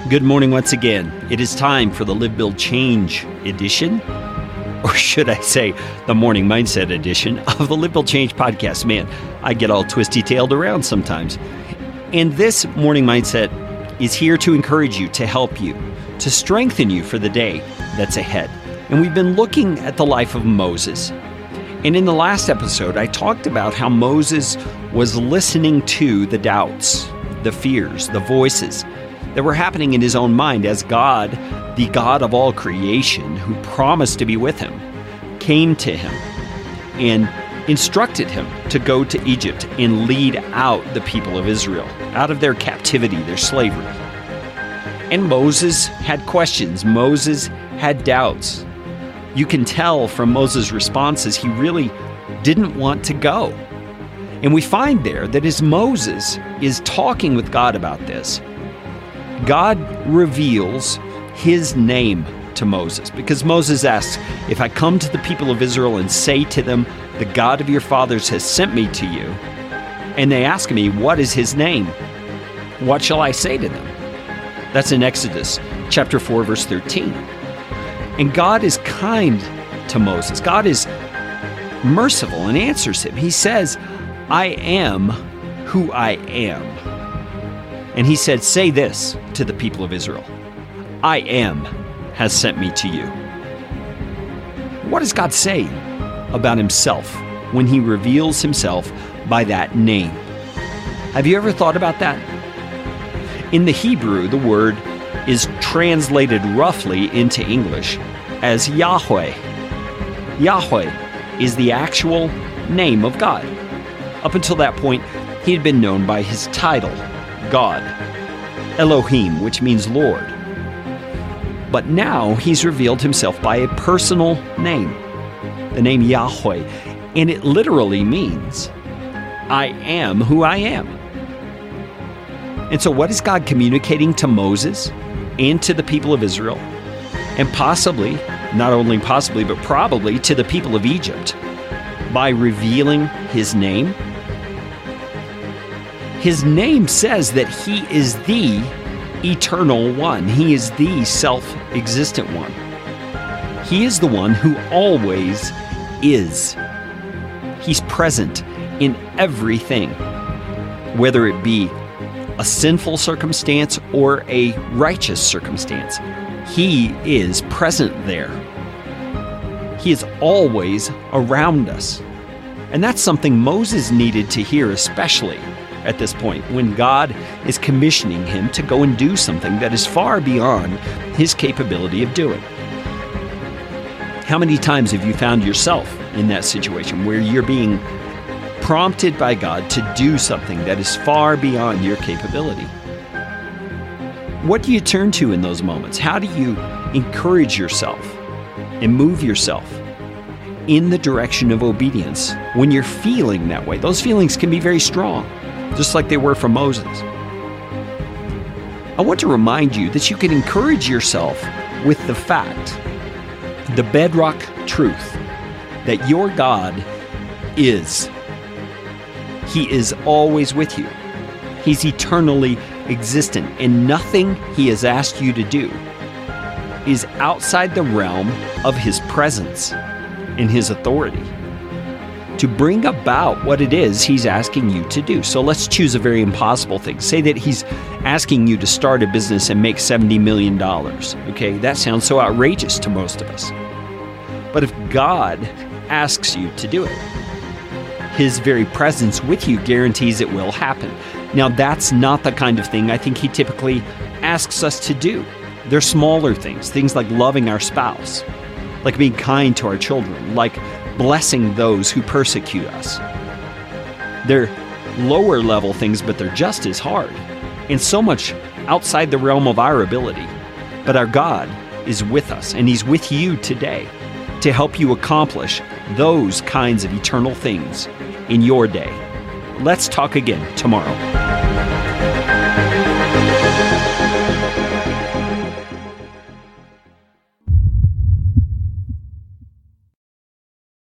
Good morning once again. It is time for the Live, Build, Change edition, or should I say the Morning Mindset edition of the Live, Build, Change podcast. Man, I get all twisty-tailed around sometimes. And this Morning Mindset is here to encourage you, to help you, to strengthen you for the day that's ahead. And we've been looking at the life of Moses. And in the last episode, I talked about how Moses was listening to the doubts, the fears, the voices that were happening in his own mind as God, the God of all creation, who promised to be with him, came to him and instructed him to go to Egypt and lead out the people of Israel out of their captivity, their slavery. And Moses had questions. Moses had doubts. You can tell from Moses' responses, he really didn't want to go. And we find there that as Moses is talking with God about this, God reveals his name to Moses, because Moses asks, if I come to the people of Israel and say to them, the God of your fathers has sent me to you, and they ask me, what is his name? What shall I say to them? That's in Exodus chapter 4, verse 13. And God is kind to Moses. God is merciful and answers him. He says, I am who I am. And he said, say this to the people of Israel, I am has sent me to you. What does God say about himself when he reveals himself by that name? Have you ever thought about that? In the Hebrew, the word is translated roughly into English as Yahweh. Yahweh is the actual name of God. Up until that point, he had been known by his title, God, Elohim, which means Lord. But now he's revealed himself by a personal name, the name Yahweh, and it literally means, I am who I am. And so what is God communicating to Moses and to the people of Israel, and possibly, not only possibly, but probably to the people of Egypt, by revealing his name? His name says that he is the eternal one. He is the self-existent one. He is the one who always is. He's present in everything, whether it be a sinful circumstance or a righteous circumstance. He is present there. He is always around us. And that's something Moses needed to hear, especially at this point, when God is commissioning him to go and do something that is far beyond his capability of doing. How many times have you found yourself in that situation where you're being prompted by God to do something that is far beyond your capability? What do you turn to in those moments? How do you encourage yourself and move yourself in the direction of obedience when you're feeling that way? Those feelings can be very strong, just like they were for Moses. I want to remind you that you can encourage yourself with the fact, the bedrock truth, that your God is. He is always with you. He's eternally existent, and nothing he has asked you to do is outside the realm of his presence and his authority to bring about what it is he's asking you to do. So let's choose a very impossible thing. Say that he's asking you to start a business and make $70 million. Okay, that sounds so outrageous to most of us. But if God asks you to do it, his very presence with you guarantees it will happen. Now, that's not the kind of thing I think he typically asks us to do. They're smaller things, things like loving our spouse, like being kind to our children, like blessing those who persecute us. They're lower level things, but they're just as hard and so much outside the realm of our ability. But our God is with us, and he's with you today to help you accomplish those kinds of eternal things in your day. Let's talk again tomorrow.